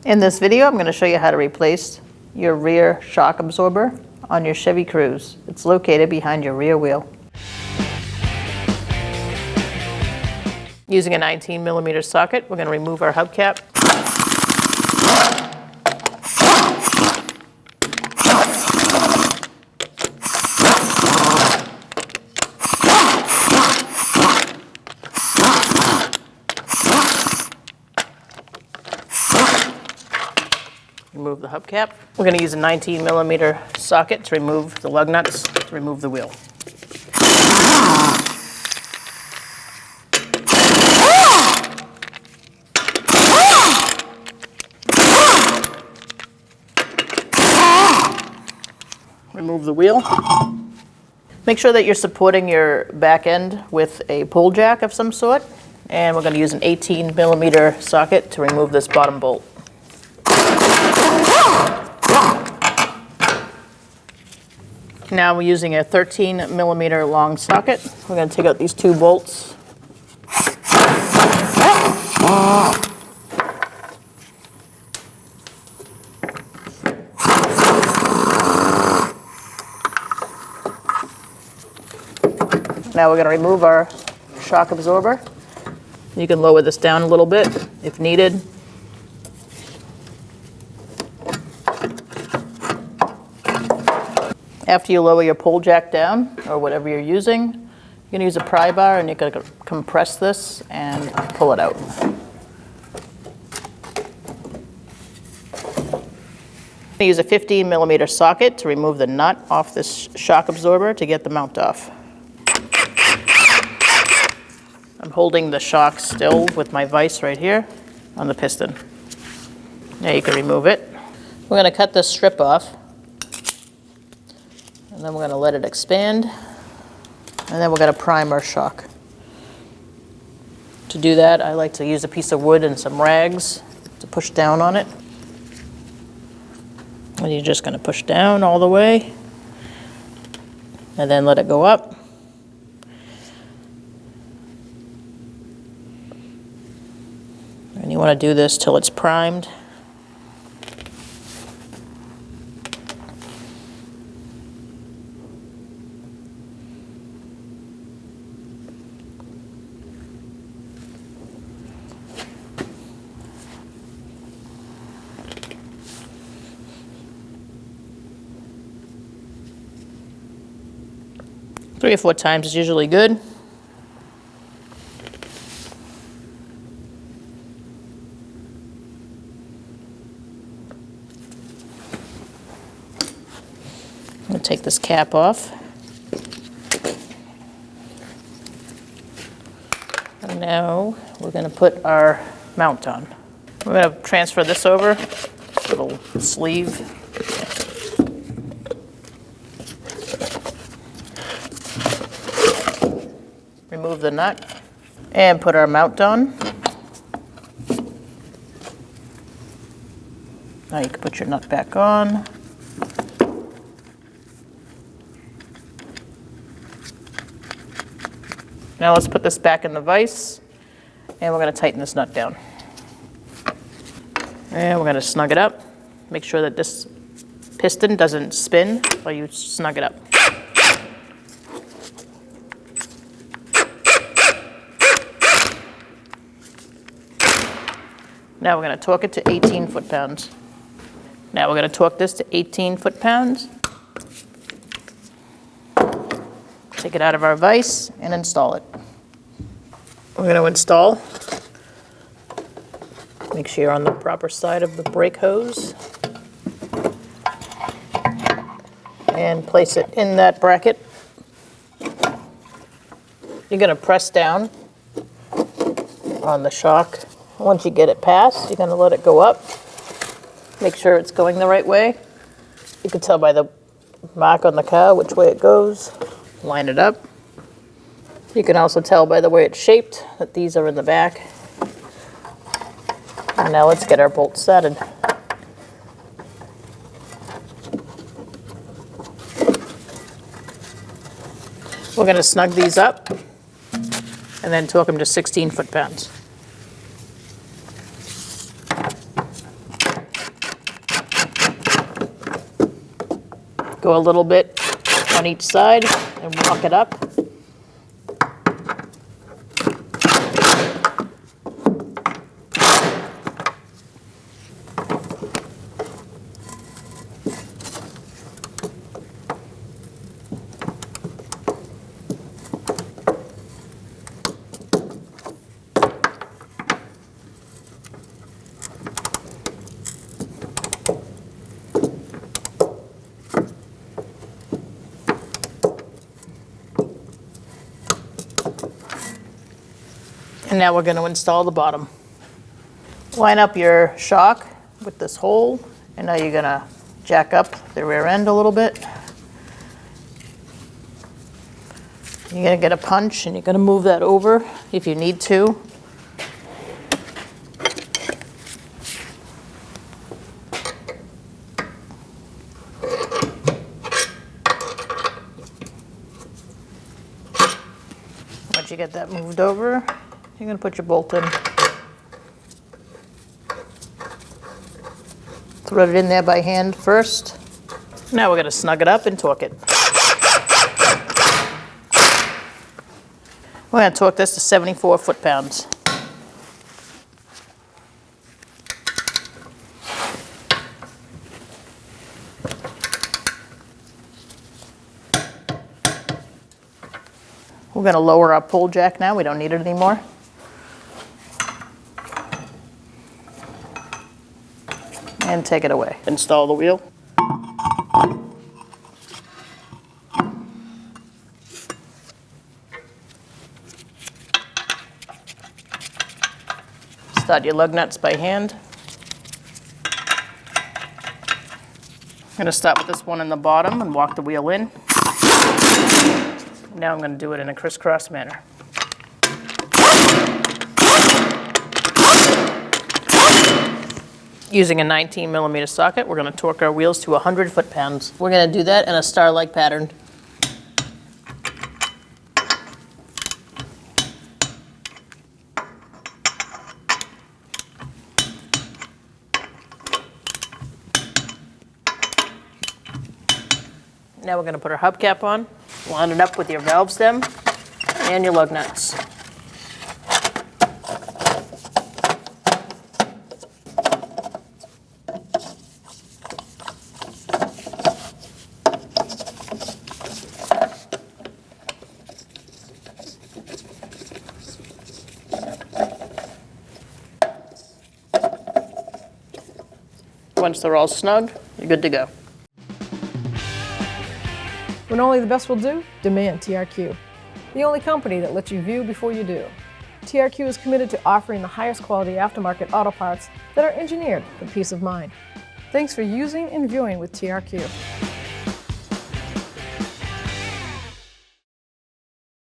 In this video, I'm going to show you how to replace your rear shock absorber on your Chevy Cruze. It's located behind your rear wheel. Using a 19mm socket, we're going to remove our hubcap. Remove the hubcap. We're going to use a 19mm socket to remove the lug nuts, to remove the wheel. Remove the wheel. Make sure that you're supporting your back end with a pull jack of some sort. And we're going to use an 18mm socket to remove this bottom bolt. Now we're using a 13mm long socket. We're going to take out these two bolts. Now we're going to remove our shock absorber. You can lower this down a little bit if needed. After you lower your pull jack down, or whatever you're using, you're going to use a pry bar and you're going to compress this and pull it out. I'm going to use a 15mm socket to remove the nut off this shock absorber to get the mount off. I'm holding the shock still with my vise right here on the piston. Now you can remove it. We're going to cut this strip off. And then we're going to let it expand, and then we're going to prime our shock. To do that, I like to use a piece of wood and some rags to push down on it. And you're just going to push down all the way, and then let it go up. And you want to do this till it's primed. Three or four times is usually good. I'm going to take this cap off. And now we're going to put our mount on. We're going to transfer this over, this little sleeve. Remove the nut and put our mount on. Now you can put your nut back on. Now let's put this back in the vise, and we're going to tighten this nut down. And we're going to snug it up. Make sure that this piston doesn't spin while you snug it up. Now we're going to torque it to 18 foot-pounds. Now we're going to torque this to 18 foot-pounds. Take it out of our vise and install it. We're going to install. Make sure you're on the proper side of the brake hose. And place it in that bracket. You're going to press down on the shock. Once you get it past, you're going to let it go up. Make sure it's going the right way. You can tell by the mark on the car which way it goes. Line it up. You can also tell by the way it's shaped that these are in the back. And now let's get our bolts setted. We're going to snug these up and then torque them to 16 foot-pounds. Go a little bit on each side and walk it up. And now we're going to install the bottom. Line up your shock with this hole, and now you're going to jack up the rear end a little bit. You're going to get a punch, and you're going to move that over if you need to. Once you get that moved over, you're going to put your bolt in. Thread it in there by hand first. Now we're going to snug it up and torque it. We're going to torque this to 74 foot-pounds. We're going to lower our pull jack now. We don't need it anymore. And take it away. Install the wheel. Start your lug nuts by hand. I'm going to start with this one in the bottom and walk the wheel in. Now I'm going to do it in a crisscross manner. Using a 19mm socket, we're going to torque our wheels to 100 foot-pounds. We're going to do that in a star-like pattern. Now we're going to put our hubcap on, line it up with your valve stem and your lug nuts. Once they're all snug, you're good to go. When only the best will do, demand TRQ. The only company that lets you view before you do. TRQ is committed to offering the highest quality aftermarket auto parts that are engineered for peace of mind. Thanks for using and viewing with TRQ.